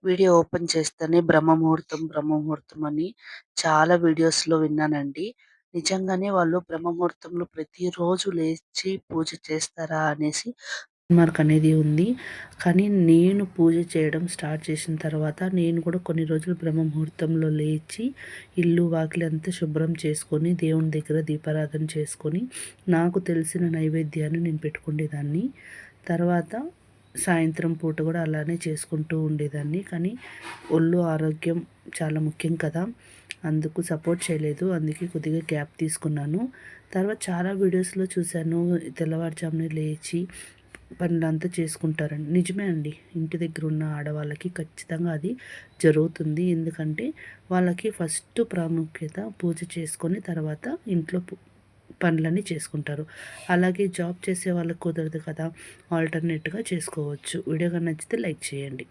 Video open చేస్తేనే బ్రహ్మముహూర్తం, బ్రహ్మముహూర్తం అని చాలా వీడియోస్‌లో విన్నానండి. నిజంగానే వాళ్ళు బ్రహ్మముహూర్తంలో ప్రతిరోజు లేచి పూజ చేస్తారా అనేసి మార్క్ అనేది ఉంది. కానీ నేను పూజ చేయడం స్టార్ట్ చేసిన తర్వాత నేను కూడా కొన్ని రోజులు బ్రహ్మముహూర్తంలో లేచి ఇల్లు వాకిలి అంతా శుభ్రం చేసుకొని దేవుని దగ్గర దీపారాధన చేసుకొని నాకు తెలిసిన నైవేద్యాన్ని నేను పెట్టుకునేదాన్ని. తర్వాత సాయంత్రం పూట కూడా అలానే చేసుకుంటూ ఉండేదాన్ని. కానీ ఒళ్ళు ఆరోగ్యం చాలా ముఖ్యం కదా, అందుకు సపోర్ట్ చేయలేదు. అందుకే కొద్దిగా గ్యాప్ తీసుకున్నాను. తర్వాత చాలా వీడియోస్లో చూశాను తెల్లవారుజామునే లేచి పనులంతా చేసుకుంటారండి. నిజమే అండి. ఇంటి దగ్గర ఉన్న ఆడవాళ్ళకి ఖచ్చితంగా అది జరుగుతుంది. ఎందుకంటే వాళ్ళకి ఫస్ట్ ప్రాముఖ్యత పూజ చేసుకొని తర్వాత ఇంట్లో పనులన్నీ చేసుకుంటారు. అలాగే జాబ్ చేసే వాళ్ళకి కుదరదు కదా, ఆల్టర్నేట్‌గా చేసుకోవచ్చు. వీడియో గాని నచ్చితే లైక్ చేయండి.